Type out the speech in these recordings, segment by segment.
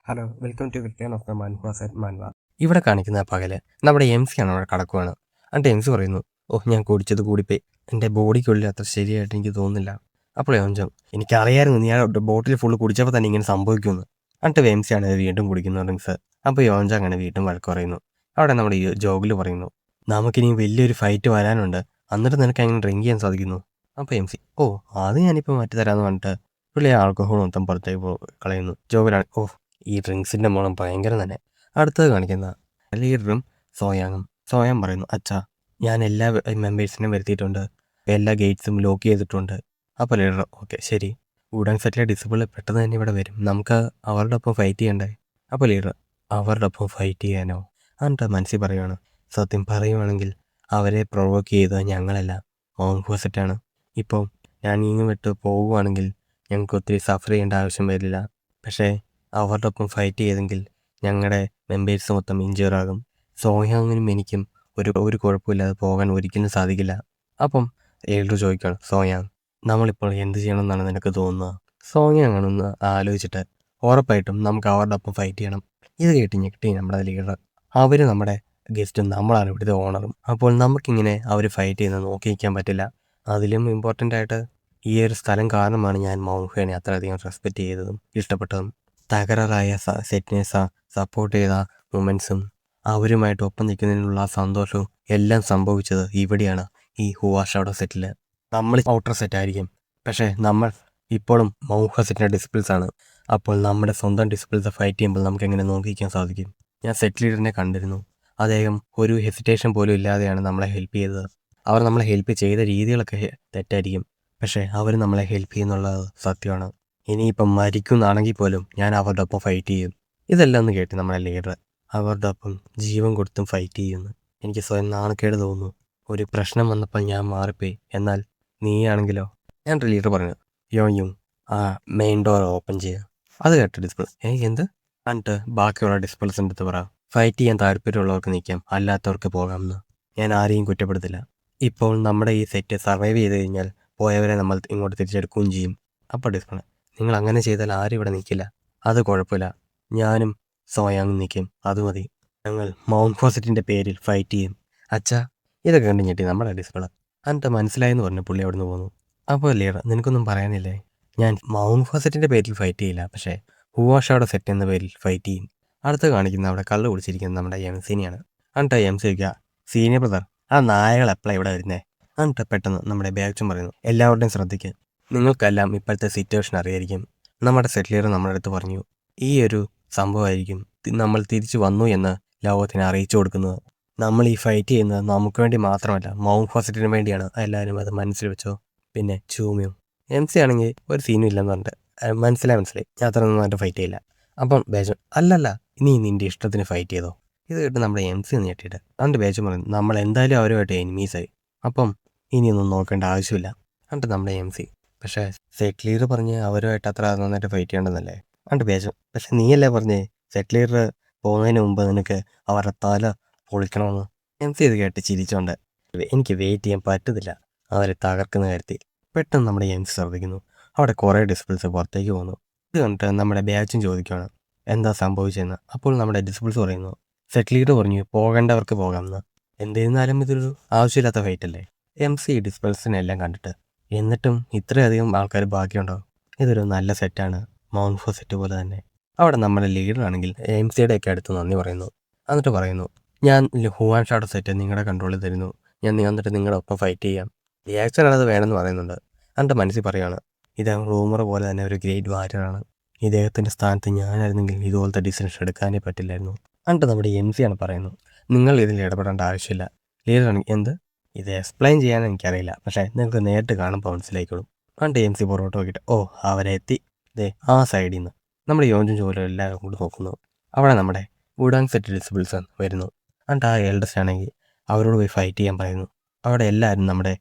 Hello welcome to return of the മാൻഹ സെറ്റ് മാൻവ. ഇവിടെ കാണിക്കുന്ന പകല് നമ്മുടെ എം സി ആണ് അവിടെ കടക്കുവാണ്. എന്നിട്ട് എം സി പറയുന്നു, ഞാൻ കുടിച്ചത് കൂടിപ്പോയി, എൻ്റെ ബോഡിക്കുള്ളിൽ അത്ര ശരിയായിട്ട് എനിക്ക് തോന്നുന്നില്ല. അപ്പോൾ യോഞ്ചം, എനിക്കറിയായിരുന്നു നീ ആ ബോട്ടിൽ ഫുള്ള് കുടിച്ചപ്പോൾ തന്നെ ഇങ്ങനെ സംഭവിക്കുമെന്ന്. എന്നിട്ട് എം സി ആണ് വീണ്ടും കുടിക്കുന്ന ഡ്രിങ്ക്സ്. അപ്പോൾ യോഞ്ച അങ്ങനെ വീണ്ടും വഴക്ക് പറയുന്നു. അവിടെ നമ്മുടെ ഈ ജോഗിൽ പറയുന്നു, നമുക്കിനി വലിയൊരു ഫൈറ്റ് വരാനുണ്ട്, എന്നിട്ട് നിനക്ക് അങ്ങനെ ഡ്രിങ്ക് ചെയ്യാൻ സാധിക്കുന്നു. അപ്പോൾ എം സി, അത് ഞാനിപ്പോൾ മാറ്റി തരാമെന്ന് പറഞ്ഞിട്ട് പുള്ളി ആൽക്കഹോൾ മൊത്തം പുറത്തേക്ക് കളയുന്നു. ജോഗിലാണ്, ഈ ഡ്രിങ്ക്സിൻ്റെ മണം ഭയങ്കര തന്നെ. അടുത്തത് കാണിക്കുന്ന ലീഡറും സോയാങ്ങും. സോയാൻ പറയുന്നു, അച്ഛാ ഞാൻ എല്ലാ മെമ്പേഴ്സിനെയും വരുത്തിയിട്ടുണ്ട്, എല്ലാ ഗേറ്റ്സും ലോക്ക് ചെയ്തിട്ടുണ്ട്. അപ്പോൾ ലീഡർ, ഓക്കെ ശരി, വുഡൻ സെറ്റിലെ ഡിസിപ്പിൾ പെട്ടെന്ന് തന്നെ ഇവിടെ വരും, നമുക്ക് അവരുടെ ഒപ്പം ഫൈറ്റ് ചെയ്യണ്ടേ. അപ്പോൾ ലീഡർ, അവരുടെ ഒപ്പം ഫൈറ്റ് ചെയ്യാനോ? എന്നിട്ട് മനസ്സിൽ പറയുവാണ്, സത്യം പറയുവാണെങ്കിൽ അവരെ പ്രൊവോക്ക് ചെയ്തത് ഞങ്ങളല്ല, മൗണ്ട് സെറ്റാണ്. ഇപ്പോൾ ഞാൻ ഇങ്ങ് വിട്ട് പോകുവാണെങ്കിൽ ഞങ്ങൾക്ക് ഒത്തിരി സഫർ ചെയ്യേണ്ട ആവശ്യം വരില്ല. പക്ഷേ അവരുടെ ഒപ്പം ഫൈറ്റ് ചെയ്തെങ്കിൽ ഞങ്ങളുടെ മെമ്പേഴ്സ് മൊത്തം ഇഞ്ചുർ ആകും. സോയാങ്ങിനും എനിക്കും ഒരു കുഴപ്പമില്ലാതെ പോകാൻ ഒരിക്കലും സാധിക്കില്ല. അപ്പം എൽഡർ ചോദിക്കുകയാണ്, സോയാങ് നമ്മളിപ്പോൾ എന്ത് ചെയ്യണമെന്നാണ് നിനക്ക് തോന്നുന്നത്? സോയാങ് ആണെന്ന് ആലോചിച്ചിട്ട്, ഉറപ്പായിട്ടും നമുക്ക് അവരുടെ ഒപ്പം ഫൈറ്റ് ചെയ്യണം. ഇത് കേട്ട് ഞെട്ടി നമ്മുടെ ലീഡർ. അവർ നമ്മുടെ ഗസ്റ്റും നമ്മളാണ് ഇവിടുത്തെ ഓണറും. അപ്പോൾ നമുക്കിങ്ങനെ അവർ ഫൈറ്റ് ചെയ്യുന്നത് നോക്കി നിൽക്കാൻ പറ്റില്ല. അതിലും ഇമ്പോർട്ടൻ്റ് ആയിട്ട് ഈ ഒരു സ്ഥലം കാരണമാണ് ഞാൻ മൗൻഹേനെ അത്രയധികം റെസ്പെക്റ്റ് ചെയ്തതും ഇഷ്ടപ്പെട്ടതും. തകരാറായ സെറ്റിനെ സപ്പോർട്ട് ചെയ്ത മൊമെൻറ്റ്സും അവരുമായിട്ട് ഒപ്പം നിൽക്കുന്നതിനുള്ള സന്തോഷവും എല്ലാം സംഭവിച്ചത് ഇവിടെയാണ്, ഈ ഹുവാഷയുടെ സെറ്റിൽ. നമ്മൾ ഔട്ടർ സെറ്റായിരിക്കും, പക്ഷേ നമ്മൾ ഇപ്പോഴും മൗഹ സെറ്റിൻ്റെ ഡിസിപ്പിൾസാണ്. അപ്പോൾ നമ്മുടെ സ്വന്തം ഡിസിപ്പിൾസ് ഫൈറ്റ് ചെയ്യുമ്പോൾ നമുക്ക് എങ്ങനെ നോക്കിക്കാൻ സാധിക്കും? ഞാൻ സെറ്റ് ലീഡറിനെ കണ്ടിരുന്നു. അദ്ദേഹം ഒരു ഹെസിറ്റേഷൻ പോലും ഇല്ലാതെയാണ് നമ്മളെ ഹെൽപ്പ് ചെയ്തത്. അവർ നമ്മളെ ഹെൽപ്പ് ചെയ്ത രീതികളൊക്കെ തെറ്റായിരിക്കും, പക്ഷേ അവർ നമ്മളെ ഹെൽപ്പ് ചെയ്യുന്നുള്ളത് സത്യമാണ്. ഇനിയിപ്പം മരിക്കുന്നാണെങ്കിൽ പോലും ഞാൻ അവരുടെ ഒപ്പം ഫൈറ്റ് ചെയ്യും. ഇതെല്ലാം ഒന്ന് കേട്ട് നമ്മുടെ ലീഡർ അവരുടെ ഒപ്പം ജീവൻ കൊടുത്തും ഫൈറ്റ് ചെയ്യുന്നു. എനിക്ക് സ്വയം നാണക്കേട് തോന്നുന്നു. ഒരു പ്രശ്നം വന്നപ്പോൾ ഞാൻ മാറിപ്പോയി, എന്നാൽ നീയാണെങ്കിലോ? ഞാൻ ലീഡർ പറഞ്ഞു, യോയും ആ മെയിൻ ഡോർ ഓപ്പൺ ചെയ്യുക. അത് കേട്ട ഡിസ്പിൾ, എന്ത്? എന്നിട്ട് ബാക്കിയുള്ള ഡിസ്പിൾസിൻ്റെ അടുത്ത് പറ, ഫൈറ്റ് ചെയ്യാൻ താല്പര്യമുള്ളവർക്ക് നിൽക്കാം, അല്ലാത്തവർക്ക് പോകാമെന്ന്. ഞാൻ ആരെയും കുറ്റപ്പെടുത്തില്ല. ഇപ്പോൾ നമ്മുടെ ഈ സെറ്റ് സർവൈവ് ചെയ്ത് കഴിഞ്ഞാൽ പോയവരെ നമ്മൾ ഇങ്ങോട്ട് തിരിച്ചെടുക്കുകയും ചെയ്യും. അപ്പോൾ ഡിസ്പിൾ, നിങ്ങൾ അങ്ങനെ ചെയ്താൽ ആരും ഇവിടെ നിൽക്കില്ല. അത് കുഴപ്പമില്ല, ഞാനും സോയാങ് നിൽക്കും, അത് മതി. ഞങ്ങൾ മൗണ്ട് ഫോസറ്റിൻ്റെ പേരിൽ ഫൈറ്റ് ചെയ്യും. അച്ഛാ, ഇതൊക്കെ കണ്ട് ഞെട്ടി നമ്മുടെ ഡിസ്പിൾ. എന്നിട്ട് മനസ്സിലായെന്ന് പറഞ്ഞു പുള്ളി അവിടെ നിന്ന് പോന്നു. അപ്പോൾ ലീഡർ, നിനക്കൊന്നും പറയാനില്ലേ? ഞാൻ മൗണ്ട് ഫോസറ്റിൻ്റെ പേരിൽ ഫൈറ്റ് ചെയ്യില്ല, പക്ഷേ ഹുവാഷയുടെ സെറ്റ് എന്ന പേരിൽ ഫൈറ്റ് ചെയ്യും. അടുത്ത് കാണിക്കുന്ന അവിടെ കള്ള് കുടിച്ചിരിക്കുന്നത് നമ്മുടെ എം സിനെയാണ്. എന്നിട്ട് എം സി വയ്ക്കുക, സീനിയർ ബ്രദർ, ആ നായകൾ എപ്പോഴാണ് ഇവിടെ വരുന്നേ? എന്നിട്ട് പെട്ടെന്ന് നമ്മുടെ ബാഗ്സും പറയുന്നു, എല്ലാവരുടെയും ശ്രദ്ധിക്കുക, നിങ്ങൾക്കെല്ലാം ഇപ്പോഴത്തെ സിറ്റുവേഷൻ അറിയായിരിക്കും. നമ്മുടെ സെറ്റിലർ നമ്മുടെ അടുത്ത് പറഞ്ഞു, ഈ ഒരു സംഭവമായിരിക്കും നമ്മൾ തിരിച്ചു വന്നു എന്ന് ലോകത്തിന് അറിയിച്ചു കൊടുക്കുന്നത്. നമ്മൾ ഈ ഫൈറ്റ് ചെയ്യുന്നത് നമുക്ക് വേണ്ടി മാത്രമല്ല, മൗണ്ട് ഫോസറ്റിന് വേണ്ടിയാണ്. എല്ലാവരും അത് മനസ്സിൽ വെച്ചോ. പിന്നെ ചൂമിയും എം സി ആണെങ്കിൽ ഒരു സീനും ഇല്ലെന്ന് പറഞ്ഞിട്ട് മനസ്സിലായി, ഞാൻ അത്ര നന്നായിട്ട് ഫൈറ്റ് ചെയ്യില്ല. അപ്പം ബേജൻ, അല്ലല്ല, നീ നിൻ്റെ ഇഷ്ടത്തിന് ഫൈറ്റ് ചെയ്തോ. ഇത് കേട്ട് നമ്മുടെ എം സി ഞെട്ടിയിട്ട് എന്നിട്ട് ബേജൻ പറയുന്നു, നമ്മൾ എന്തായാലും അവരുമായിട്ട് എനിമീസായി, അപ്പം ഇനിയൊന്നും നോക്കേണ്ട ആവശ്യമില്ല. എന്നിട്ട് നമ്മുടെ എം സി, പക്ഷേ സെറ്റ് ലീഡർ പറഞ്ഞ് അവരുമായിട്ട് അത്ര നന്നായിട്ട് ഫൈറ്റ് ചെയ്യണമെന്നല്ലേ? എന്നിട്ട് ബേജൻ, പക്ഷെ നീയല്ലേ പറഞ്ഞേ സെറ്റ് ലീഡർ പോകുന്നതിന് മുമ്പ് നിനക്ക് അവരുടെ തല പൊളിക്കണമെന്ന്? എം സി ഇത് കേട്ട് ചിരിച്ചോണ്ട്, എനിക്ക് വെയിറ്റ് ചെയ്യാൻ പറ്റുന്നില്ല അവരെ തകർക്കുന്ന കാര്യത്തിൽ. പെട്ടെന്ന് നമ്മുടെ എം സി ശ്രദ്ധിക്കുന്നു, അവിടെ കുറേ ഡിസിപ്പിൾസ് പുറത്തേക്ക് പോകുന്നു. ഇത് കണ്ടിട്ട് നമ്മുടെ ബാച്ചും ചോദിക്കുകയാണ്, എന്താ സംഭവിച്ചതെന്ന്. അപ്പോൾ നമ്മുടെ ഡിസിപ്പിൾസ് പറയുന്നു, സെറ്റ് ലീഡർ പറഞ്ഞു പോകേണ്ടവർക്ക് പോകാമെന്ന്. എന്നിരുന്നാലും ഇതൊരു ആവശ്യമില്ലാത്ത ഫൈറ്റ് അല്ലേ? എം സി ഡിസിപ്പിൾസിനെല്ലാം കണ്ടിട്ട്, എന്നിട്ടും ഇത്രയധികം ആൾക്കാർ ബാക്കിയുണ്ടോ? ഇതൊരു നല്ല സെറ്റാണ്, മൗണ്ട് ഫോ സെറ്റ് പോലെ തന്നെ. അവിടെ നമ്മുടെ ലീഡറാണെങ്കിൽ എം സിയുടെ ഒക്കെ അടുത്ത് നന്ദി പറയുന്നു. എന്നിട്ട് പറയുന്നു, ഞാൻ ഹുവാൻ ഷാഡോ സെറ്റ് നിങ്ങളുടെ കൺട്രോളിൽ തരുന്നു, ഞാൻ എന്നിട്ട് നിങ്ങളുടെ ഒപ്പം ഫൈറ്റ് ചെയ്യാം. റിയാക്ഷൻ അത് വേണമെന്ന് പറയുന്നുണ്ട്. എന്നിട്ട് മനസ്സിൽ പറയുകയാണ്, ഇത് റൂമർ പോലെ തന്നെ ഒരു ഗ്രേറ്റ് വാരിയറാണ്. ഇദ്ദേഹത്തിൻ്റെ സ്ഥാനത്ത് ഞാനായിരുന്നെങ്കിൽ ഇതുപോലത്തെ ഡിസിഷൻ എടുക്കാനേ പറ്റില്ലായിരുന്നു. എന്നിട്ട് നമ്മുടെ എം സി ആണ് പറയുന്നത്, നിങ്ങൾ ഇതിൽ ഇടപെടേണ്ട ആവശ്യമില്ല. ലീഡറാണെങ്കിൽ, എന്ത്? ഇത് എക്സ്പ്ലെയിൻ ചെയ്യാൻ എനിക്കറിയില്ല, പക്ഷേ നിങ്ങൾക്ക് നേരിട്ട് കാണുമ്പോൾ മനസ്സിലായിക്കോളും. എന്നിട്ട് എം സി പുറകോട്ട് നോക്കിയിട്ട്, അവരെ എത്തി, ദേ ആ സൈഡിൽ നിന്ന്. നമ്മുടെ യോഞ്ചും ജോലും എല്ലാവരും കൂടി നോക്കുന്നു. അവിടെ നമ്മുടെ വുഡാങ് സെറ്റ് ഡിസിപ്പിൾസ് വരുന്നു. എന്നിട്ട് ആ എൽഡസ്റ്റ് ആണെങ്കിൽ അവരോട് പോയി ഫൈറ്റ് ചെയ്യാൻ പറയുന്നു. അവിടെ എല്ലാവരും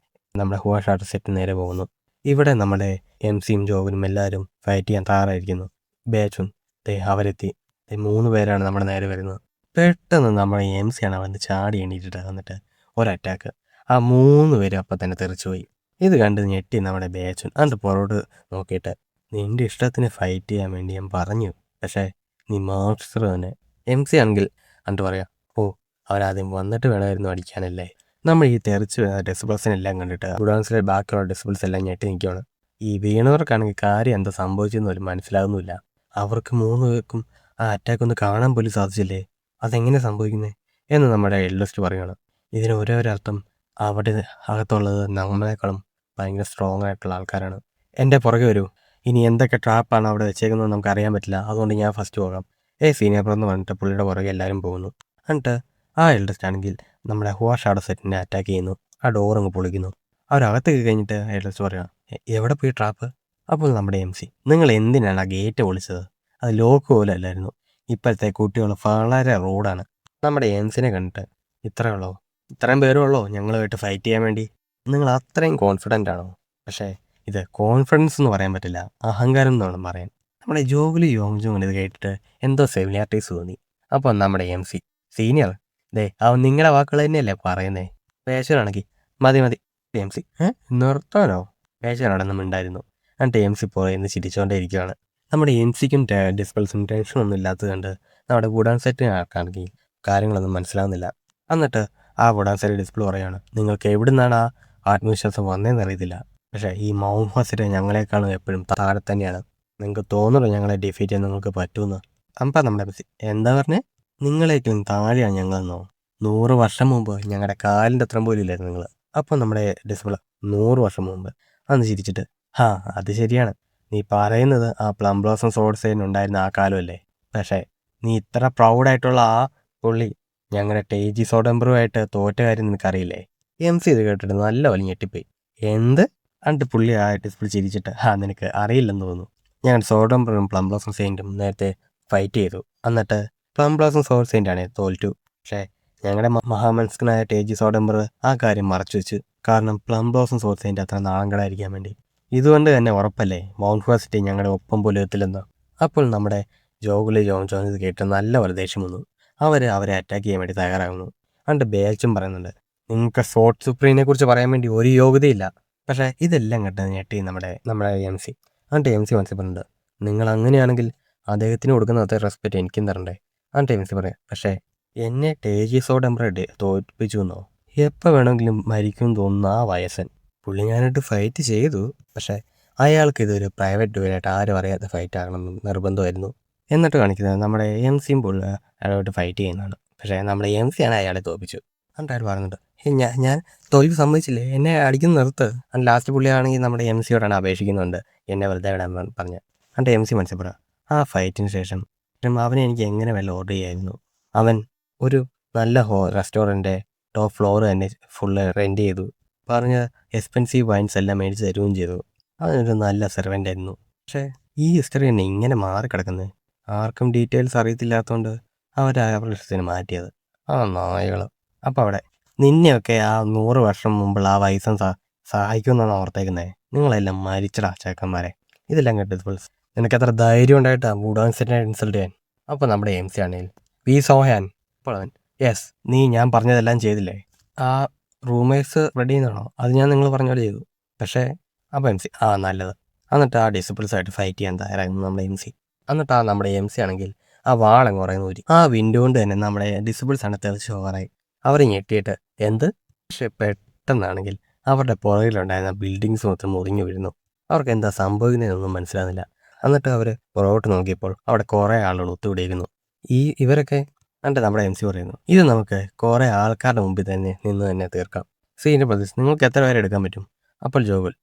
നമ്മുടെ ഹുവാഷാട്ട് സെറ്റ് നേരെ പോകുന്നു. ഇവിടെ നമ്മുടെ എം സിയും ജോബിനും എല്ലാവരും ഫൈറ്റ് ചെയ്യാൻ തയ്യാറായിരിക്കുന്നു. ബേച്ചും അവരെത്തി. 3 പേരാണ് നമ്മുടെ നേരെ വരുന്നത്. പെട്ടെന്ന് നമ്മുടെ എം സി ആണ് അവൻ്റെ ചാടി എണീറ്റിട്ട് വന്നിട്ട് ഒരറ്റാക്ക്. ആ 3 പേരും അപ്പം തന്നെ തെറിച്ചു പോയി. ഇത് കണ്ട് ഞെട്ടി നമ്മുടെ ബേച്ചുൻ എന്നിട്ട് പുറകോട്ട് നോക്കിയിട്ട്, നിൻ്റെ ഇഷ്ടത്തിന് ഫൈറ്റ് ചെയ്യാൻ വേണ്ടി ഞാൻ പറഞ്ഞു, പക്ഷേ നീ മാസ്റ്റർ തന്നെ. MC ആണെങ്കിൽ എന്നിട്ട് പറയാം, ഓ അവരാദ്യം വന്നിട്ട് വേണമായിരുന്നു അടിക്കാനല്ലേ. നമ്മൾ ഈ തെറിച്ച് ഡെസിബിൾസിനെല്ലാം കണ്ടിട്ട് ഗുഡൗൺസിലെ ബാക്കിയുള്ള ഡെസിബിൾസ് എല്ലാം ഞെട്ടി നിൽക്കുകയാണ്. ഈ വീണവർക്കാണെങ്കിൽ കാര്യം എന്താ സംഭവിച്ചെന്ന് പോലും മനസ്സിലാകുന്നില്ല. അവർക്ക് 3 പേർക്കും ആ അറ്റാക്ക് ഒന്ന് കാണാൻ പോലും സാധിച്ചില്ലേ, അതെങ്ങനെ സംഭവിക്കുന്നത് എന്ന് നമ്മുടെ എൽഡസ്റ്റ് പറയുകയാണ്. ഇതിന് ഒരേ ഒരർത്ഥം, അവിടെ അകത്തുള്ളത് നമ്മളെക്കാളും ഭയങ്കര സ്ട്രോങ് ആയിട്ടുള്ള ആൾക്കാരാണ്. എൻ്റെ പുറകെ വരൂ, ഇനി എന്തൊക്കെ ട്രാപ്പാണ് അവിടെ വെച്ചേക്കുന്നത് നമുക്ക് അറിയാൻ പറ്റില്ല, അതുകൊണ്ട് ഞാൻ ഫസ്റ്റ് പോകാം. സീനിയർ ബ്രോ എന്ന് പറഞ്ഞിട്ട് പുള്ളിയുടെ പുറകെ എല്ലാവരും പോകുന്നു. എന്നിട്ട് ആ എൽഡസ്റ്റ് ആണെങ്കിൽ നമ്മുടെ ഹുവ ഷാഡോ സെറ്റിനെ അറ്റാക്ക് ചെയ്യുന്നു. ആ ഡോർ അങ്ങ് പൊളിക്കുന്നു. അവരകത്തേക്ക് കഴിഞ്ഞിട്ട് എൽഡസ്റ്റ് പറയാം, എവിടെ പോയി ട്രാപ്പ്? അപ്പോൾ നമ്മുടെ MC, നിങ്ങൾ എന്തിനാണ് ആ ഗേറ്റ് പൊളിച്ചത്? അത് ലോക്ക് പോലും അല്ലായിരുന്നു. ഇപ്പോഴത്തെ കുട്ടികൾ വളരെ റോഡാണ്. നമ്മുടെ എംസിനെ കണ്ടിട്ട്, ഇത്രയുള്ളോ, ഇത്രയും പേരുള്ളോ ഞങ്ങളുമായിട്ട് ഫൈറ്റ് ചെയ്യാൻ വേണ്ടി? നിങ്ങൾ അത്രയും കോൺഫിഡൻ്റ് ആണോ? പക്ഷേ ഇത് കോൺഫിഡൻസ് എന്ന് പറയാൻ പറ്റില്ല, അഹങ്കാരം എന്ന് വേണം പറയാൻ. നമ്മുടെ ജോഗിലി യോങ്ജോങ് ഇത് കേട്ടിട്ട് എന്തോ സിമിലാരിറ്റീസ് തോന്നി. അപ്പോൾ നമ്മുടെ MC, സീനിയർ, അവൻ നിങ്ങളുടെ വാക്കുകൾ തന്നെയല്ലേ പറയുന്നേ? പേശനാണെങ്കിൽ മതി മതി. MC നിർത്താനോ? പേശനാണെന്നും ഉണ്ടായിരുന്നു. എന്നിട്ട് MC പോയെന്ന് ചിരിച്ചുകൊണ്ടേ ഇരിക്കുകയാണ്. നമ്മുടെ MCക്കും ഡിസ്പൾസിനും ടെൻഷനൊന്നും ഇല്ലാത്തത് കണ്ട് നമ്മുടെ വുഡാൻ സെറ്റിന് ആൾക്കാണെങ്കിൽ കാര്യങ്ങളൊന്നും മനസ്സിലാവുന്നില്ല. എന്നിട്ട് ആ വുഡാൻ സെറ്റ് ഡിസ്പ്ലേ പറയുകയാണ്, നിങ്ങൾക്ക് എവിടെ നിന്നാണ് ആ ആത്മവിശ്വാസം വന്നതെന്ന് അറിയത്തില്ല, പക്ഷേ ഈ മൗണ്ട് ഹോസിറ്റ് ഞങ്ങളെക്കാളും എപ്പോഴും താഴെ തന്നെയാണ്. നിങ്ങൾക്ക് തോന്നുന്നു ഞങ്ങളെ ഡിഫീറ്റ് ചെയ്യാൻ നിങ്ങൾക്ക് പറ്റുമെന്ന്. അപ്പം നമ്മുടെ MC, എന്താ പറഞ്ഞേ? നിങ്ങളേക്കും താഴെയാണ് ഞങ്ങളെന്നോ? 100 വർഷം മുമ്പ് ഞങ്ങളുടെ കാലിൻ്റെ അത്രയും പോലും ഇല്ലായിരുന്നു നിങ്ങൾ. അപ്പം നമ്മുടെ ഡിസ്പ്ലേ 100 വർഷം മുമ്പ് അന്ന് ചിരിച്ചിട്ട്, അത് ശരിയാണ്, നീ പറയുന്നത് ആ പ്ലം ബ്ലോസം സോഡ് സൈൻ ഉണ്ടായിരുന്ന ആ കാലമല്ലേ. പക്ഷേ നീ ഇത്ര പ്രൗഡായിട്ടുള്ള ആ പുള്ളി ഞങ്ങളുടെ ടേജി സോഡംബറുമായിട്ട് തോറ്റ കാര്യം നിനക്കറിയില്ലേ? MC ഇത് കേട്ടിട്ട് നല്ല പോലെ ഞെട്ടിപ്പോയി. എന്ത്? എന്നിട്ട് പുള്ളി ആ ഡിസ്പ്ലേ ചിരിച്ചിട്ട്, നിനക്ക് അറിയില്ലെന്ന് തോന്നുന്നു, ഞങ്ങളുടെ സോഡംബറും പ്ലം ബ്ലോസം സെയിൻറ്റും നേരത്തെ ഫൈറ്റ് ചെയ്തു. എന്നിട്ട് പ്ലം ബ്ലോസം സോഡ് സെയിൻ്റ് ആണേ തോൽറ്റു. പക്ഷേ ഞങ്ങളുടെ മഹാമനസ്കനായ ടേജി സോഡംബർ ആ കാര്യം മറച്ചു വെച്ച്, കാരണം പ്ലം ബ്ലോസം സോഡ് സെയിൻ്റ് അത്ര നാളങ്ങളായിരിക്കാൻ വേണ്ടി. ഇതുകൊണ്ട് തന്നെ ഉറപ്പല്ലേ മൗണ്ട് ഹോസിറ്റി ഞങ്ങളുടെ ഒപ്പം പോലും എത്തില്ലെന്ന്. അപ്പോൾ നമ്മുടെ ജോഗുലി ജോൺ ഇത് കേട്ട് നല്ല പോലെ ദേഷ്യം വന്നു. അവരെ അറ്റാക്ക് ചെയ്യാൻ വേണ്ടി തയ്യാറാകുന്നു. എന്നിട്ട് ബേച്ചും പറയുന്നുണ്ട്, നിങ്ങൾക്ക് സോട്ട് സുപ്രീനെ കുറിച്ച് പറയാൻ വേണ്ടി ഒരു യോഗ്യതയില്ല. പക്ഷേ ഇതെല്ലാം കേട്ട് ഞെട്ടി നമ്മുടെ MC. എന്നിട്ട് MC മനസ്സിലുണ്ട്, നിങ്ങൾ അങ്ങനെയാണെങ്കിൽ അദ്ദേഹത്തിന് കൊടുക്കുന്ന അത്ര റെസ്പെക്റ്റ് എനിക്കും തരണ്ടേ? എന്നിട്ട് MC പറയാം, പക്ഷേ എന്നെ ടേജി സോഡംബർ തോൽപ്പിച്ചു എന്നോ? എപ്പോൾ വേണമെങ്കിലും മരിക്കും തോന്നുന്ന ആ വയസ്സൻ പുള്ളി ഞാനായിട്ട് ഫൈറ്റ് ചെയ്തു. പക്ഷേ അയാൾക്ക് ഇതൊരു പ്രൈവറ്റ് ഡുവലായിട്ട് ആരും അറിയാത്ത ഫൈറ്റ് ആകണമെന്ന് നിർബന്ധമായിരുന്നു. എന്നിട്ട് കാണിക്കുന്നത് നമ്മുടെ MCയും പുള്ളി അയാളോട്ട് ഫൈറ്റ് ചെയ്യുന്നതാണ്. പക്ഷേ നമ്മുടെ MC ആണ് അയാളെ തോൽപ്പിച്ചു. എന്നിട്ട് അയാൾ പറയുന്നുണ്ട്, ഞാൻ തോൽവി സമ്മതിച്ചില്ലേ, എന്നെ അടിക്കുന്ന നിർത്ത്. and ലാസ്റ്റ് പുള്ളിയാണെങ്കിൽ നമ്മുടെ MCയോടാണ് അപേക്ഷിക്കുന്നുണ്ട്, എന്നെ വെറുതെ വിടാൻ പറഞ്ഞ്. എന്നിട്ട് MC മനസ്സിൽപ്പെടുക, ആ ഫൈറ്റിന് ശേഷം അവനെ എനിക്ക് എങ്ങനെ വല്ല ഓർഡർ ചെയ്യായിരുന്നു. അവൻ ഒരു നല്ല റെസ്റ്റോറൻറ്റ് ടോപ്പ് ഫ്ലോർ തന്നെ ഫുള്ള് റെൻറ്റ് ചെയ്തു, പറഞ്ഞ എക്സ്പെൻസീവ് വൈൻസ് എല്ലാം മേടിച്ച് തരുകയും ചെയ്തു. അവനൊരു നല്ല സെർവൻ്റ് ആയിരുന്നു. പക്ഷേ ഈ ഹിസ്റ്ററി തന്നെ ഇങ്ങനെ മാറിക്കിടക്കുന്നത്, ആർക്കും ഡീറ്റെയിൽസ് അറിയത്തില്ലാത്തതുകൊണ്ട് അവരുടെ ഇഷ്ടത്തിന് മാറ്റിയത്. ആ നായകൾ. അപ്പോൾ അവിടെ നിന്നെയൊക്കെ ആ 100 വർഷം മുമ്പുള്ള ആ വയസ്സൻ സഹായിക്കുമെന്നാണ് ഓർത്തേക്കുന്നത്. നിങ്ങളെല്ലാം മരിച്ചടാ ചേക്കന്മാരെ. ഇതെല്ലാം കേട്ടപ്പോൾ നിനക്ക് എത്ര ധൈര്യം ഉണ്ടായിട്ടാണ് വുഡാൻ സെറ്റിനെ ഇൻസൾട്ട് ചെയ്യാൻ? അപ്പോൾ നമ്മുടെ MC ആണെങ്കിൽ, വി സോഹാൻ. അപ്പോൾ അവൻ, യെസ്, ഞാൻ പറഞ്ഞതെല്ലാം ചെയ്തില്ലേ? ആ റൂമേഴ്സ് റെഡി ചെയ്യുന്നതാണോ? അത് ഞാൻ നിങ്ങൾ പറഞ്ഞ പോലെ ചെയ്തു. പക്ഷേ അപ്പോൾ MC, നല്ലത്. എന്നിട്ട് ആ ഡിസിപ്പിൾസായിട്ട് ഫൈറ്റ് ചെയ്യാൻ തയ്യാറായിരുന്നു നമ്മുടെ MC. എന്നിട്ട് നമ്മുടെ MC ആണെങ്കിൽ ആ വാളങ്ങ് കുറയുന്ന ഊരി ആ വിൻഡോ കൊണ്ട് തന്നെ നമ്മുടെ ഡിസിപ്പിൾസാണ് തെളിച്ച് പോകാറായി. അവർ ഞെട്ടിയിട്ട് എന്ത്? പക്ഷെ പെട്ടെന്നാണെങ്കിൽ അവരുടെ പുറകിലുണ്ടായിരുന്ന ബിൽഡിങ്സ് മൊത്തം മുറിഞ്ഞു വീഴുന്നു. അവർക്ക് എന്താ സംഭവിക്കുന്നതെന്നൊന്നും മനസ്സിലാകുന്നില്ല. എന്നിട്ട് അവർ പുറകോട്ട് നോക്കിയപ്പോൾ അവിടെ കുറേ ആളുകൾ ഒത്തുകൂടിയിരിക്കുന്നു. ഇവരൊക്കെ എന്നിട്ട് നമ്മുടെ MC പറയുന്നു, ഇത് നമുക്ക് കുറേ ആൾക്കാരുടെ മുമ്പിൽ തന്നെ നിന്ന് തന്നെ തീർക്കാം. സീനിയർ ബ്രദേഴ്സ്, നിങ്ങൾക്ക് എത്ര പേരെ എടുക്കാൻ പറ്റും? അപ്പോൾ ജോഗുൽ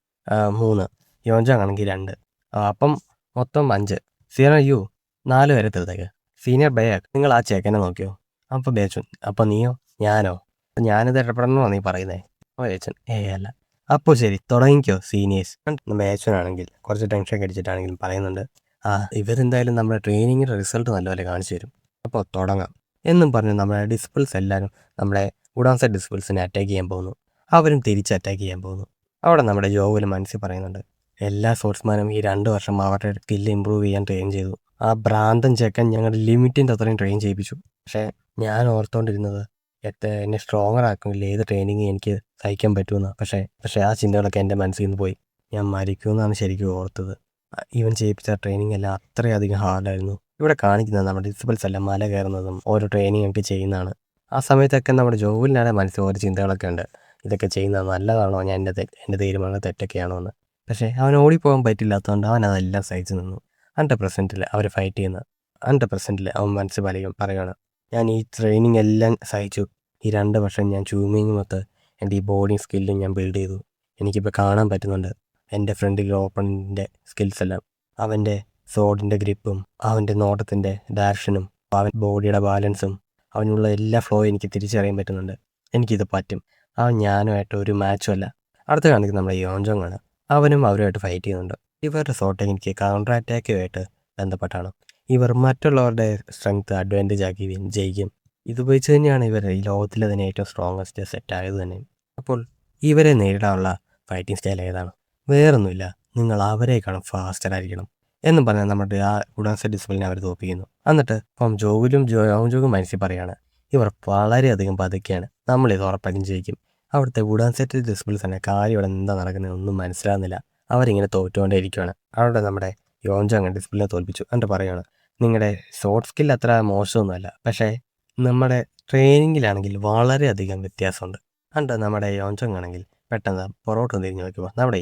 3, യോഞ്ചാങ് ആണെങ്കിൽ 2, അപ്പം മൊത്തം 5. സീനിയർ 4 പേരെ തീർത്തേക്ക്. സീനിയർ ബയാക്ക്, നിങ്ങൾ ആ ചേക്കനെ നോക്കിയോ? അപ്പോൾ ബേച്ചൻ, അപ്പോൾ നീയോ? ഞാനോ? ഞാനിത് ഇടപെടണമെന്നാണ് നീ പറയുന്നത്? അപ്പോൾ ബേച്ചൻ, അല്ല. അപ്പോൾ ശരി, തുടങ്ങിക്കോ സീനിയേഴ്സ്. ബേച്ചനാണെങ്കിൽ കുറച്ച് ടെൻഷൻ അടിച്ചിട്ടാണെങ്കിലും പറയുന്നുണ്ട്, ഇവരെന്തായാലും നമ്മുടെ ട്രെയിനിങ്ങിൻ്റെ റിസൾട്ട് നല്ലപോലെ കാണിച്ചു തരും, അപ്പോൾ തുടങ്ങാം എന്നും പറഞ്ഞ് നമ്മുടെ ഡിസിപ്പിൾസ് എല്ലാവരും നമ്മുടെ വുഡാൻ സെറ്റ് ഡിസിപ്പിൾസിനെ അറ്റാക്ക് ചെയ്യാൻ പോകുന്നു. അവരും തിരിച്ച് അറ്റാക്ക് ചെയ്യാൻ പോകുന്നു. അവിടെ നമ്മുടെ ജോവിൽ മനസ്സിൽ പറയുന്നുണ്ട്, എല്ലാ സ്പോർട്സ്മാനും ഈ 2 വർഷം അവരുടെ സ്കില്ല് ഇമ്പ്രൂവ് ചെയ്യാൻ ട്രെയിൻ ചെയ്തു. ആ ഭ്രാന്തൻ ചെക്കൻ ഞങ്ങളുടെ ലിമിറ്റിൻ്റെ അത്രയും ട്രെയിൻ ചെയ്യിപ്പിച്ചു. പക്ഷേ ഞാൻ ഓർത്തുകൊണ്ടിരുന്നത് എന്നെ സ്ട്രോങ്ങർ ആക്കുമെങ്കിൽ ഏത് ട്രെയിനിങ് എനിക്ക് സഹിക്കാൻ പറ്റുമെന്ന്. പക്ഷേ ആ ചിന്തകളൊക്കെ എൻ്റെ മനസ്സിൽ നിന്ന് പോയി. ഞാൻ മരിക്കുമെന്നാണ് ശരിക്കും ഓർത്തത്. ഇവൻ ചെയ്യിപ്പിച്ച ട്രെയിനിങ് എല്ലാം അത്രയധികം ഹാർഡായിരുന്നു. ഇവിടെ കാണിക്കുന്നത് നമ്മുടെ ഡിസിപ്പിൾസ് എല്ലാം മല കയറുന്നതും ഓരോ ട്രെയിനിങ് ഒക്കെ ചെയ്യുന്നതാണ്. ആ സമയത്തൊക്കെ നമ്മുടെ ജോവിലിനാണ് മനസ്സിൽ ഓരോ ചിന്തകളൊക്കെ ഉണ്ട്. ഇതൊക്കെ ചെയ്യുന്നത് നല്ലതാണോ, ഞാൻ എൻ്റെ തീരുമാനം തെറ്റൊക്കെയാണോ എന്ന്. പക്ഷേ അവൻ ഓടിപ്പോകാൻ പറ്റില്ലാത്തതുകൊണ്ട് അവൻ അതെല്ലാം സഹിച്ചു നിന്നു. അൻ്റെ പ്രസൻറ്റിൽ അവർ ഫൈറ്റ് ചെയ്യുന്ന അൻ്റെ പ്രസൻറ്റിൽ അവൻ മനസ്സ് പറയുകയാണ്, ഞാൻ ഈ ട്രെയിനിങ് എല്ലാം സഹിച്ചു. ഈ 2 വർഷം ഞാൻ ചൂമിങ്ങുമൊത്ത് എൻ്റെ ഈ ബോഡിങ് സ്കില്ലും ഞാൻ ബിൽഡ് ചെയ്തു. എനിക്കിപ്പോൾ കാണാൻ പറ്റുന്നുണ്ട് എൻ്റെ ഫ്രണ്ടിൽ ഓപ്പണിൻ്റെ സ്കിൽസ് എല്ലാം. അവൻ്റെ സോഡിൻ്റെ ഗ്രിപ്പും അവൻ്റെ നോട്ടത്തിൻ്റെ ഡയറക്ഷനും അവൻ ബോഡിയുടെ ബാലൻസും അവനുള്ള എല്ലാ ഫ്ലോ എനിക്ക് തിരിച്ചറിയാൻ പറ്റുന്നുണ്ട്. എനിക്കിത് പറ്റും. അവൻ ഞാനുമായിട്ട് ഒരു മാച്ചും അല്ല. അടുത്ത കാണിക്കുന്നത് നമ്മുടെ യോഞ്ചോങ് ആണ്. അവനും അവരുമായിട്ട് ഫൈറ്റ് ചെയ്യുന്നുണ്ട്. ഇവരുടെ സോട്ട് എനിക്ക് കൗണ്ടർ അറ്റാക്കുമായിട്ട് ബന്ധപ്പെട്ടാണ്. ഇവർ മറ്റുള്ളവരുടെ സ്ട്രെങ്ത് അഡ്വാൻറ്റേജ് ആക്കി ജയിക്കും. ഇതുപയോഗിച്ച് തന്നെയാണ് ഇവർ ഈ ലോകത്തിലെ തന്നെ ഏറ്റവും സ്ട്രോങ്ങസ്റ്റ് സെറ്റ് ആയത് തന്നെ. അപ്പോൾ ഇവരെ നേരിടാനുള്ള ഫൈറ്റിംഗ് സ്റ്റൈൽ ഏതാണ്? വേറൊന്നുമില്ല, നിങ്ങൾ അവരേക്കാളും ഫാസ്റ്റർ ആയിരിക്കണം എന്നും പറഞ്ഞാൽ നമ്മുടെ ആ ഉഡാൻസെ ഡിസിപ്ലിനെ അവർ തോൽപ്പിക്കുന്നു. എന്നിട്ട് ഇപ്പം യോഞ്ചോഗും മനസ്സിൽ പറയാണ്, ഇവർ വളരെയധികം പതുക്കെയാണ്, നമ്മളിത് ഉറപ്പായും ജയിക്കും. അവിടുത്തെ ഉഡാൻസെറ്റ് ഡിസിപ്ലിൻസ് തന്നെ കാര്യം ഇവിടെ എന്താ നടക്കുന്നത് ഒന്നും മനസ്സിലാകുന്നില്ല. അവരിങ്ങനെ തോറ്റുകൊണ്ടേ ഇരിക്കുകയാണ്. അവിടെ നമ്മുടെ യോഞ്ചോങ് ഡിസിപ്ലിനെ തോൽപ്പിച്ചു. എന്നിട്ട് പറയുകയാണ്, നിങ്ങളുടെ ഷോർട്ട് സ്കിൽ അത്ര മോശമൊന്നുമല്ല, പക്ഷേ നമ്മുടെ ട്രെയിനിങ്ങിലാണെങ്കിൽ വളരെയധികം വ്യത്യാസമുണ്ട്. എന്നിട്ട് നമ്മുടെ യോഞ്ചോങ് ആണെങ്കിൽ പെട്ടെന്ന് പുറകോട്ട് തിരിഞ്ഞ് നോക്കുമ്പോൾ നമ്മുടെ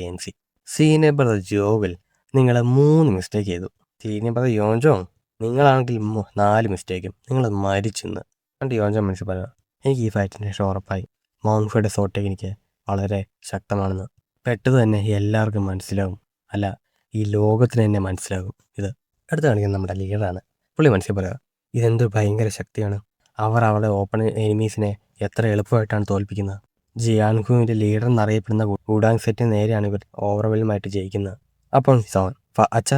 സീനിയർ ബ്രദർ ജോവിൽ നിങ്ങൾ 3 മിസ്റ്റേക്ക് ചെയ്തു. സീനിയർ ബ്രദർ യോഞ്ചോങ് നിങ്ങളാണെങ്കിൽ 4 മിസ്റ്റേക്കും. നിങ്ങൾ മരിച്ചെന്ന്. എന്നിട്ട് യോഞ്ചോങ് മനസ്സിൽ പറയുക, എനിക്ക് ഈ ഫൈറ്റിന് ശേഷം ഉറപ്പായി മൗൺഫയുടെ സോട്ട് ടെക്നിക്ക് വളരെ ശക്തമാണെന്ന് പെട്ടെന്ന് തന്നെ എല്ലാവർക്കും മനസ്സിലാകും. അല്ല, ഈ ലോകത്തിന് തന്നെ മനസ്സിലാകും ഇത്. അടുത്ത് കാണിക്കുന്നത് നമ്മുടെ ലീഡറാണ്. പുള്ളി മനസ്സിൽ പറയുക, ഇതെന്തൊരു ഭയങ്കര ശക്തിയാണ്. അവർ അവരുടെ ഓപ്പൺ എനിമീസിനെ എത്ര എളുപ്പമായിട്ടാണ് തോൽപ്പിക്കുന്നത്. ജിയാൻഹുവിൻ്റെ ലീഡർ എന്നറിയപ്പെടുന്ന ഗുഡാങ് സെറ്റിന് നേരെയാണ് ഇവർ ഓവർവെൽമായിട്ട് ജയിക്കുന്നത്. അപ്പോൾ അച്ഛാ,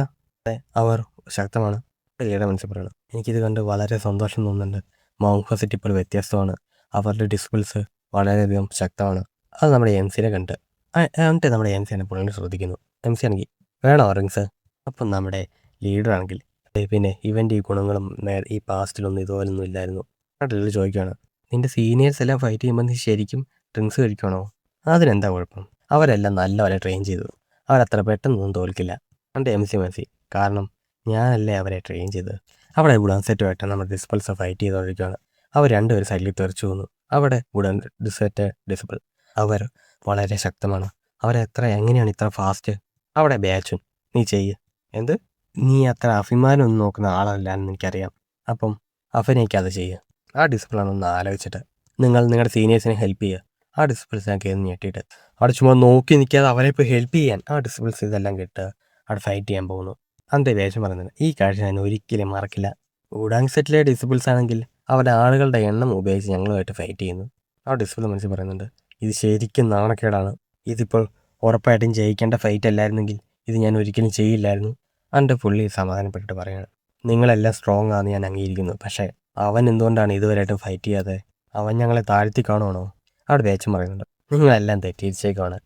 അവർ ശക്തമാണ്. ലീഡർ മനസ്സിൽ പറയണം, എനിക്കിത് കണ്ട് വളരെ സന്തോഷം തോന്നുന്നുണ്ട്. മൗൺഫ സെറ്റ് ഇപ്പോൾ വ്യത്യസ്തമാണ്. അവരുടെ ഡിസിപ്പിൾസ് വളരെയധികം ശക്തമാണ്. അത് നമ്മുടെ സിനെ കണ്ട് എന്നിട്ട് നമ്മുടെ സിനെ പുള്ളിനെ ശ്രദ്ധിക്കുന്നു. സി ആണെങ്കിൽ വേണോ റിങ്സ്? അപ്പം നമ്മുടെ ലീഡറാണെങ്കിൽ പിന്നെ ഇവൻ്റെ ഈ ഗുണങ്ങളും ഈ പാസ്റ്റിലൊന്നും ഇതുപോലൊന്നും ഇല്ലായിരുന്നു. ലീഡർ ചോദിക്കുകയാണ്, നിൻ്റെ സീനിയേഴ്സ് എല്ലാം ഫൈറ്റ് ചെയ്യുമ്പോൾ നീ ശരിക്കും ഡ്രിങ്ക്സ് കഴിക്കണോ? അതിനെന്താ കുഴപ്പം? അവരെല്ലാം നല്ലപോലെ ട്രെയിൻ ചെയ്തു. അവരത്ര പെട്ടെന്നൊന്നും തോൽക്കില്ല. എൻ്റെ മനസ്സിൽ കാരണം ഞാനല്ലേ അവരെ ട്രെയിൻ ചെയ്തത്. അവിടെ ഗുഡാൻ സെറ്റുമായിട്ട് നമ്മുടെ ഡിസിപ്പിൾസ് ഫൈറ്റ് ചെയ്തുകൊണ്ടിരിക്കുകയാണ്. അവർ രണ്ടുപേരും സൈഡിൽ തെറിച്ചു വന്നു. അവിടെ ഗുഡാൻ ഡിസിപ്പിൾ അവർ വളരെ ശക്തമാണ്. എങ്ങനെയാണ് ഇത്ര ഫാസ്റ്റ്? അവിടെ ബാച്ചുൻ, നീ ചെയ്യ്. എന്ത്? നീ അത്ര അഭിമാനമൊന്നും നോക്കുന്ന ആളല്ലാന്ന് എനിക്കറിയാം. അപ്പം അഭിനയിക്കാതെ ചെയ്യുക. ആ ഡിസിപ്ലിനൊന്ന് ആലോചിച്ചിട്ട് നിങ്ങളുടെ സീനിയേഴ്സിനെ ഹെൽപ്പ് ചെയ്യുക. ആ ഡിസിപ്ലിൻസ് കയറി ഞെട്ടിയിട്ട് അവിടെ ചുമ്മാ നോക്കി നിൽക്കാതെ അവരെ ഇപ്പോൾ ഹെൽപ്പ് ചെയ്യാൻ ആ ഡിസിപ്ലിൻസ് ഇതെല്ലാം കേട്ട് അവിടെ ഫൈറ്റ് ചെയ്യാൻ പോകുന്നു. അതിൻ്റെ ദേഷ്യം പറയുന്നത് ഈ കാഴ്ച ഞാൻ ഒരിക്കലും മറക്കില്ല. ഗുഡാങ് സെറ്റിലെ ഡിസിപ്പിൾസ് ആണെങ്കിൽ അവരുടെ ആളുകളുടെ എണ്ണം ഉപയോഗിച്ച് ഞങ്ങളുമായിട്ട് ഫൈറ്റ് ചെയ്യുന്നു. ആ ഡിസിപ്പിൾ മനസ്സിൽ പറയുന്നുണ്ട്, ഇത് ശരിക്കും നാണക്കേടാണ്. ഇതിപ്പോൾ ഉറപ്പായിട്ടും ജയിക്കേണ്ട ഫൈറ്റ് അല്ലായിരുന്നെങ്കിൽ ഇത് ഞാൻ ഒരിക്കലും ചെയ്യില്ലായിരുന്നു. എൻ്റെ പുള്ളി സമാധാനപ്പെട്ടിട്ട് പറയാണ്, നിങ്ങളെല്ലാം സ്ട്രോങ് ആണെന്ന് ഞാൻ അംഗീകരിക്കുന്നു. പക്ഷേ അവൻ എന്തുകൊണ്ടാണ് ഇതുവരെയായിട്ടും ഫൈറ്റ് ചെയ്യാതെ? അവൻ ഞങ്ങളെ താഴ്ത്തി കാണുവാണോ? അവിടെ വേച്ചും പറയുന്നുണ്ട്, നിങ്ങളെല്ലാം തെറ്റിദ്ധരിച്ചേക്കാണ്.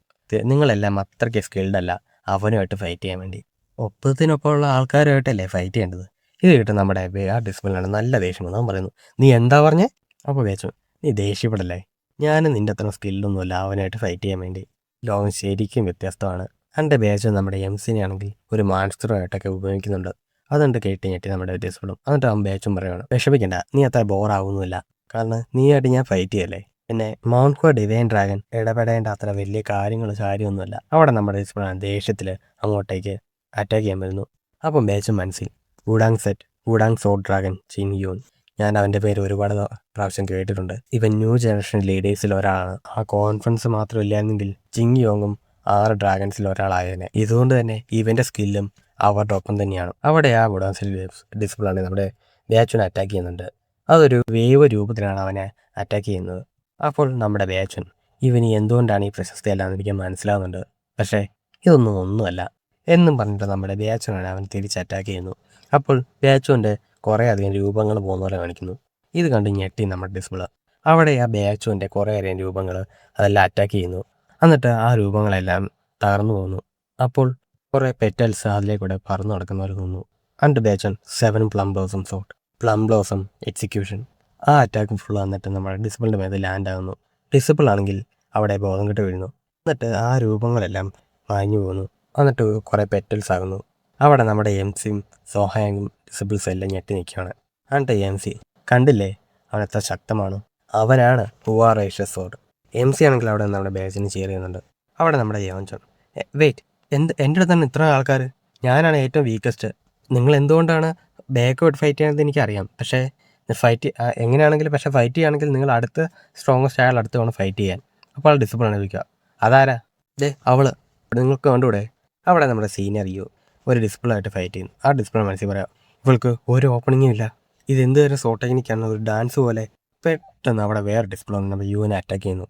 നിങ്ങളെല്ലാം അത്രയ്ക്ക് സ്കിൽഡ് അല്ല അവനുമായിട്ട് ഫൈറ്റ് ചെയ്യാൻ വേണ്ടി. ഒപ്പത്തിനൊപ്പമുള്ള ആൾക്കാരുമായിട്ടല്ലേ ഫൈറ്റ് ചെയ്യേണ്ടത്. ഇത് കിട്ടും നമ്മുടെ ആ ഡിസിപ്ലിനാണ് നല്ല ദേഷ്യം വന്നു. അവൻ പറയുന്നു, നീ എന്താ പറഞ്ഞേ? അപ്പോൾ വേച്ചു, നീ ദേഷ്യപ്പെടല്ലേ, ഞാനും നിൻ്റെ അത്ര സ്കില്ലൊന്നുമില്ല അവനായിട്ട് ഫൈറ്റ് ചെയ്യാൻ വേണ്ടി. ലോകം ശരിക്കും വ്യത്യസ്തമാണ്. എൻ്റെ ബാച്ച് നമ്മുടെ സിനെ ആണെങ്കിൽ ഒരു മാൻസ്റ്ററുമായിട്ടൊക്കെ ഉപയോഗിക്കുന്നുണ്ട്. അതുകൊണ്ട് കേട്ട് ഞെട്ടി നമ്മുടെ ഡിസിപ്ലിനും. എന്നിട്ട് അവൻ ബാച്ചും പറയുകയാണ്, വിഷമിക്കണ്ട, നീ അത്ര ബോറാവുന്നില്ല, കാരണം നീയായിട്ട് ഞാൻ ഫൈറ്റ് ചെയ്യല്ലേ. പിന്നെ മൗൺഫോ ഡിവൈൻ ഡ്രാഗൺ ഇടപെടേണ്ട അത്ര വലിയ കാര്യമൊന്നുമല്ല. അവിടെ നമ്മുടെ ഡിസിപ്ലിൻ ദേഷ്യത്തിൽ അങ്ങോട്ടേക്ക് അറ്റാക്ക് ചെയ്യാൻ വരുന്നു. അപ്പം ബാച്ചും മനസ്സിൽ ഗുഡാങ് സോഡ് ഡ്രാഗൺ ചിൻയൂൻ, ഞാൻ അവൻ്റെ പേര് ഒരുപാട് പ്രാവശ്യം കേട്ടിട്ടുണ്ട്. ഇവൻ ന്യൂ ജനറേഷൻ ലീഡേഴ്സിൽ ഒരാളാണ്. ആ കോൺഫിഡൻസ് മാത്രം ഇല്ലായിരുന്നെങ്കിൽ ജിങ് യോങ്ങും 6 ഡ്രാഗൺസിൽ ഒരാളായേനെ. ഇതുകൊണ്ട് തന്നെ ഇവൻ്റെ സ്കില്ലും അവരുടെ ഒപ്പം തന്നെയാണ്. അവിടെ ആ ഗുഡാൻസിൽ ഡിസിപ്ലിനാണ് നമ്മുടെ ബാച്ചുനെ അറ്റാക്ക് ചെയ്യുന്നുണ്ട്. അതൊരു വേവ് രൂപത്തിലാണ് അവനെ അറ്റാക്ക് ചെയ്യുന്നത്. അപ്പോൾ നമ്മുടെ ബാച്ചുൻ ഇവന് എന്തുകൊണ്ടാണ് ഈ പ്രശസ്തി അല്ലാന്ന് എനിക്ക് മനസ്സിലാവുന്നുണ്ട്, പക്ഷേ ഒന്നുമല്ല എന്നും പറഞ്ഞിട്ട് നമ്മുടെ ബാച്ചുനാണ് അവൻ തിരിച്ച് അറ്റാക്ക് ചെയ്യുന്നു. അപ്പോൾ ബാച്ചുവിൻ്റെ കുറേ അധികം രൂപങ്ങൾ പോകുന്ന പോലെ കാണിക്കുന്നു. ഇത് കണ്ട് ഞെട്ടി നമ്മുടെ ഡിസിപ്ലിൻ. അവിടെ ആ ബാച്ചുവിൻ്റെ കുറേയധികം രൂപങ്ങൾ അതെല്ലാം അറ്റാക്ക് ചെയ്യുന്നു. എന്നിട്ട് ആ രൂപങ്ങളെല്ലാം തകർന്നു പോകുന്നു. അപ്പോൾ കുറേ പെറ്റൽസ് അതിലേക്കൂടെ പറന്നു നടക്കുന്നവർ തോന്നുന്നു. അണ്ട് ബാച്ചൻ 7 പ്ലം ബ്ലോസം എക്സിക്യൂഷൻ. ആ അറ്റാക്ക് ഫുൾ വന്നിട്ട് നമ്മുടെ ഡിസിപ്പിളിൻ്റെ മേലെ ലാൻഡ് ആകുന്നു. ഡിസിപ്പിൾ ആണെങ്കിൽ അവിടെ ബോധം കെട്ട് വീഴുന്നു. എന്നിട്ട് ആ രൂപങ്ങളെല്ലാം മാഞ്ഞു പോകുന്നു. എന്നിട്ട് കുറേ പെറ്റൽസ് ആകുന്നു. അവിടെ നമ്മുടെ സിയും സോഹാങ്ങും ഡിസിബിൾസ് എല്ലാം ഞെട്ടി നിൽക്കുകയാണ്. എന്നിട്ട് എം സി കണ്ടില്ലേ അവൻ എത്ര ശക്തമാണ്, അവനാണ് ഹുവാറേഷ്യസോട്. എം സി ആണെങ്കിൽ അവിടെ നമ്മുടെ ബാച്ചിന് ചെയർ ചെയ്യുന്നുണ്ട്. അവിടെ നമ്മുടെ യോഞ്ചൻ വെയിറ്റ്, എൻ്റെ അടുത്താണ് ഇത്ര ആൾക്കാർ, ഞാനാണ് ഏറ്റവും വീക്കസ്റ്റ്. നിങ്ങൾ എന്തുകൊണ്ടാണ് ബാക്കോട്ട് ഫൈറ്റ് ചെയ്യുന്നത് എനിക്കറിയാം, പക്ഷേ ഫൈറ്റ് എങ്ങനെയാണെങ്കിലും പക്ഷേ ഫൈറ്റ് ചെയ്യുകയാണെങ്കിൽ നിങ്ങൾ അടുത്ത സ്ട്രോങ്ങസ്റ്റ് അയാൾ അടുത്ത് വേണം ഫൈറ്റ് ചെയ്യാൻ. അപ്പോൾ ആൾ ഡിസിപ്ലിൻ അനുഭവിക്കുക. അതാരാ? അവള് നിങ്ങൾക്ക് കണ്ടുകൂടെ? അവിടെ നമ്മുടെ സീനിയർ യു ഒരു ഡിസിപ്ലിനായിട്ട് ഫൈറ്റ് ചെയ്യുന്നു. ആ ഡിസിപ്ലിൻ മനസ്സിൽ പറയാം, ഇവൾക്ക് ഒരു ഓപ്പണിങ്ങും ഇല്ല, ഇത് എന്ത് തരം സോ ടെക്നിക്കാണ്, ഒരു ഡാൻസ് പോലെ. പെട്ടെന്ന് അവിടെ വേറെ ഡിസിപ്ലിൻ നമ്മുടെ യുവിനെ അറ്റാക്ക് ചെയ്യുന്നു.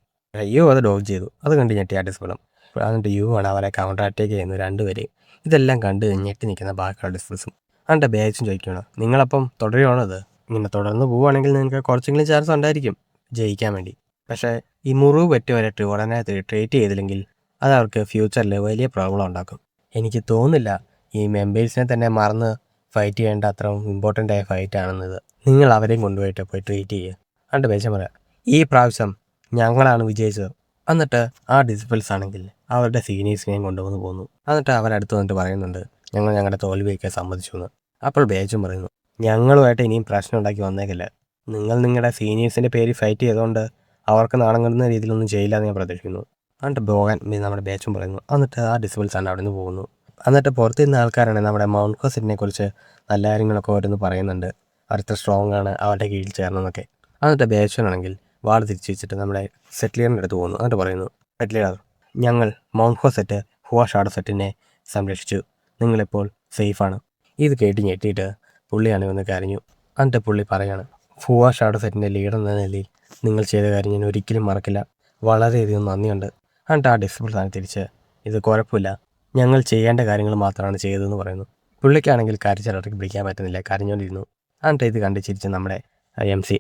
യു അത് ഡോഗ് ചെയ്തു. അത് കണ്ട് ഞെട്ടി ആ ഡിസിപ്ലിൻ. എന്നിട്ട് യു ആണ് അവരെ കൗണ്ടർ അറ്റാക്ക് ചെയ്യുന്നു രണ്ടുപേരെയും. ഇതെല്ലാം കണ്ട് ഞെട്ടി നിൽക്കുന്ന ബാക്കിയുള്ള ഡിസിപ്ലിൻസും. അതിൻ്റെ ബാച്ചും ചോദിക്കണം, നിങ്ങളപ്പം തുടരുവാണത്? ഇങ്ങനെ തുടർന്ന് പോവുകയാണെങ്കിൽ നിങ്ങൾക്ക് കുറച്ചെങ്കിലും ചാൻസ് ഉണ്ടായിരിക്കും ജയിക്കാൻ വേണ്ടി. പക്ഷേ ഈ മുറിവ് പറ്റിയവരായിട്ട് ഉടനെ ട്രീറ്റ് ചെയ്തില്ലെങ്കിൽ അത് അവർക്ക് ഫ്യൂച്ചറിൽ വലിയ പ്രോബ്ലം ഉണ്ടാക്കും. എനിക്ക് തോന്നുന്നില്ല ഈ മെമ്പേഴ്സിനെ തന്നെ മറന്ന് ഫൈറ്റ് ചെയ്യേണ്ട അത്ര ഇമ്പോർട്ടൻ്റ് ആയ ഫൈറ്റ് ആണെന്നത്. നിങ്ങൾ അവരെയും കൊണ്ടുപോയിട്ട് പോയി ട്രീറ്റ് ചെയ്യുക. എന്നിട്ട് ബേച്ചൻ പറയാം, ഈ പ്രാവശ്യം ഞങ്ങളാണ് വിജയിച്ചത്. എന്നിട്ട് ആ ഡിസിപ്ലിൻസ് ആണെങ്കിൽ അവരുടെ സീനിയേഴ്സിനെയും കൊണ്ടുവന്ന് പോകുന്നു. എന്നിട്ട് അവരടുത്ത് വന്നിട്ട് പറയുന്നുണ്ട്, ഞങ്ങൾ ഞങ്ങളുടെ തോൽവിയൊക്കെ സമ്മതിച്ചു എന്ന്. അപ്പോൾ ബേച്ചും പറയുന്നു, ഞങ്ങളുമായിട്ട് ഇനിയും പ്രശ്നം ഉണ്ടാക്കി വന്നേക്കില്ല. നിങ്ങൾ നിങ്ങളുടെ സീനിയേഴ്സിൻ്റെ പേര് ഫൈറ്റ് ചെയ്തുകൊണ്ട് അവർക്ക് നാണം കെടുന്ന രീതിയിലൊന്നും ചെയ്യില്ല എന്ന് ഞാൻ പ്രതീക്ഷിക്കുന്നു. എന്നിട്ട് പോകാൻ നമ്മുടെ ബാച്ചും പറയുന്നു. എന്നിട്ട് ആ ഡിസിബിൾസ് ആണ് അവിടെ നിന്ന് പോകുന്നു. എന്നിട്ട് പുറത്തുനിന്ന ആൾക്കാരാണ് നമ്മുടെ മൗണ്ട് കോസിറ്റിനെ കുറിച്ച് നല്ല കാര്യങ്ങളൊക്കെ ഓരോന്ന് പറയുന്നുണ്ട്. അവരത്ര സ്ട്രോങ് ആണ്, അവരുടെ കീഴിൽ ചേർന്നെന്നൊക്കെ. എന്നിട്ട് ബാച്ചുനാണെങ്കിൽ വാൾ തിരിച്ചു വെച്ചിട്ട് നമ്മുടെ സെറ്റ്ലിയറിൻ്റെ അടുത്ത് പോകുന്നു. എന്നിട്ട് പറയുന്നു, സെറ്റ്ലിയർ, ഞങ്ങൾ മൗണ്ട് കോസെറ്റ് ഹുവ ഷാഡോ സെറ്റിനെ സംരക്ഷിച്ചു, നിങ്ങളിപ്പോൾ സേഫാണ്. ഇത് കേട്ട് ഞെട്ടിയിട്ട് പുള്ളിയാണ് ഒന്ന് കരഞ്ഞു. എന്നിട്ട് പുള്ളി പറയാണ്, ഹുവ ഷാഡോ സെറ്റിൻ്റെ ലീഡർ എന്ന നിലയിൽ നിങ്ങൾ ചെയ്ത കാര്യം ഞാൻ ഒരിക്കലും മറക്കില്ല, വളരെയധികം നന്ദിയുണ്ട്. എന്നിട്ട് ആ ഡിസിപ്ലിൻ സ്ഥാനം തിരിച്ച്, ഇത് കുഴപ്പമില്ല, ഞങ്ങൾ ചെയ്യേണ്ട കാര്യങ്ങൾ മാത്രമാണ് ചെയ്തതെന്ന് പറയുന്നു. പുള്ളിക്കാണെങ്കിൽ കരച്ചിലിറക്കി പിടിക്കാൻ പറ്റുന്നില്ല, കരഞ്ഞുകൊണ്ടിരുന്നു. എന്നിട്ട് ഇത് കണ്ട് ചിരിച്ച് നമ്മുടെ എം സി